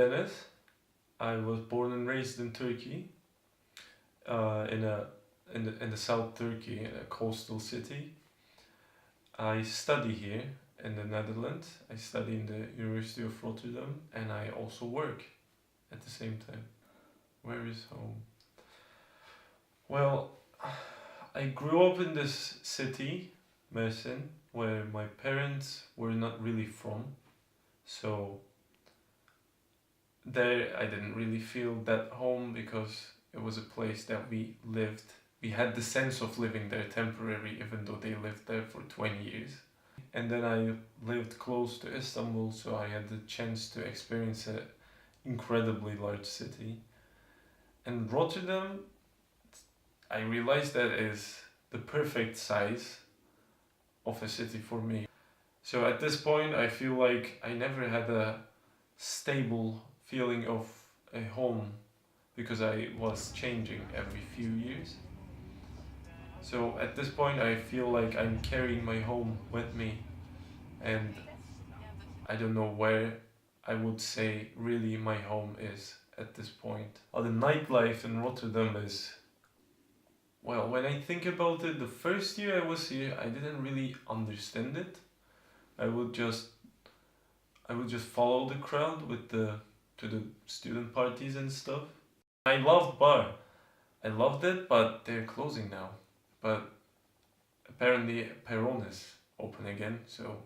Deniz. I was born and raised in Turkey, in the South Turkey, in a coastal city. I study here in the Netherlands. I study in the University of Rotterdam, and I also work at the same time. Where is home? Well, I grew up in this city, Mersin, where my parents were not really from. So there I didn't really feel that home because it was a place that we lived. We had the sense of living there temporary, even though they lived there for 20 years. And then I lived close to Istanbul, so I had the chance to experience an incredibly large city. And Rotterdam, I realized that is the perfect size of a city for me. So at this point, I feel like I never had a stable feeling of a home because I was changing every few years. So at this point, I feel like I'm carrying my home with me, and I don't know where I would say really my home is at this point. The nightlife in Rotterdam is, well, when I think about it, the first year I was here, I didn't really understand it. I would just follow the crowd with to the student parties and stuff. I loved bar. I loved it, but they're closing now. But apparently Peron is open again, so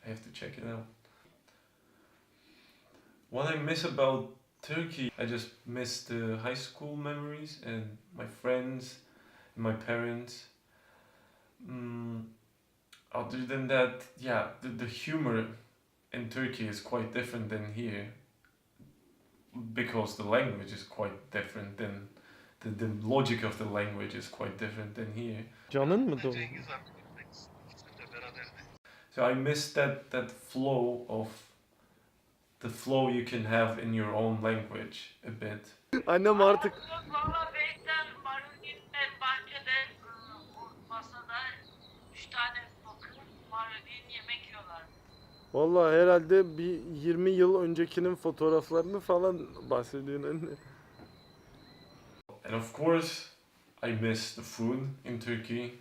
I have to check it out. What I miss about Turkey, I just miss the high school memories and my friends and my parents. Other than that, yeah, the humor in Turkey is quite different than here because the language is quite different than the logic of the language is quite different than here. Canın mı doğdu? So I miss that flow of the flow you can have in your own language a bit. Annem artık Valla Beyten Maruni'nin bahçede masada 3 tane bakır Maruni'nin yemek yiyorlar. vallahi herhalde bir 20 yıl öncekinin fotoğraflarını falan bahsediyorsun anne. And of course, I miss the food in Turkey.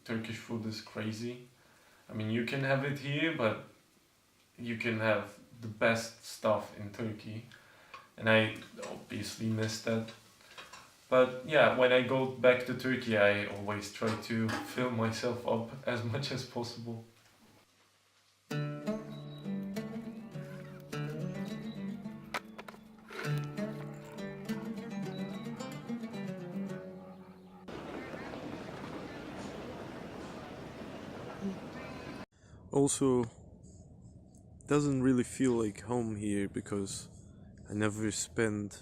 Turkish food is crazy. I mean, you can have it here, but you can have the best stuff in Turkey. And I obviously miss that. But yeah, when I go back to Turkey, I always try to fill myself up as much as possible. Also, doesn't really feel like home here because I never spend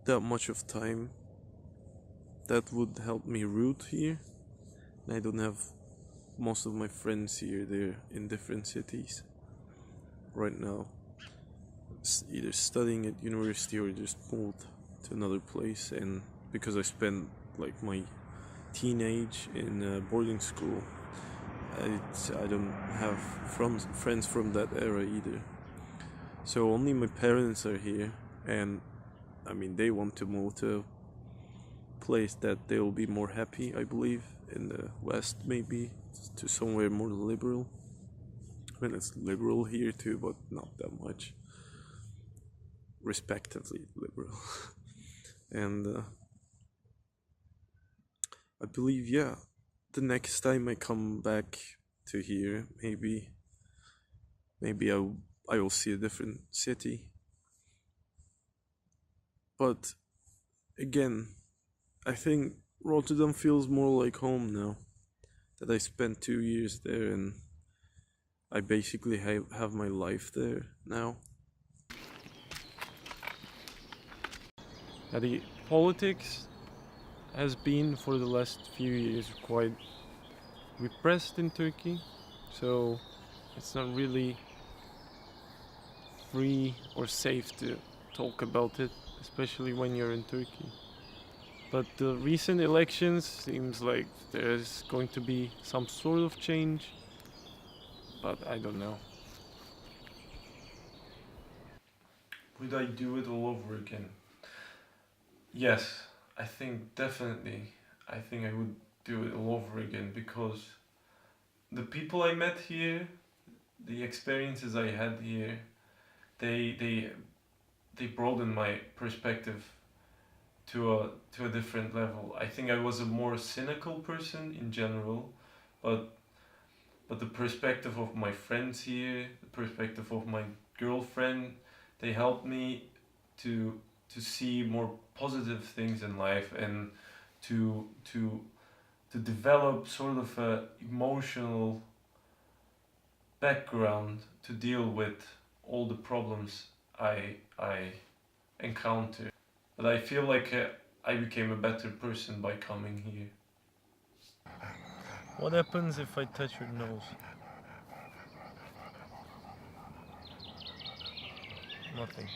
that much of time that would help me root here. And I don't have most of my friends here. They're in different cities right now, either studying at university or just moved to another place. And because I spent like my teenage in boarding school, I don't have friends from that era either. So only my parents are here, and I mean they want to move to a place that they'll be more happy, I believe, in the West, maybe to somewhere more liberal. I mean it's liberal here too, but not that much. Respectively liberal. And I believe, yeah, the next time I come back to here, maybe I will see a different city. But again, I think Rotterdam feels more like home now that I spent 2 years there, and I basically have my life there now. The politics has been for the last few years quite repressed in Turkey, so it's not really free or safe to talk about it, especially when you're in Turkey. But the recent elections seems like there's going to be some sort of change, but I don't know. Would I do it all over again? Yes, I think definitely. I think I would do it all over again because the people I met here, the experiences I had here, they they they broadened my perspective to a different level. I think I was a more cynical person in general, but the perspective of my friends here, the perspective of my girlfriend, they helped me to see more positive things in life and to develop sort of a emotional background to deal with all the problems I encounter. But I feel like I became a better person by coming here. What happens if I touch your nose? Nothing.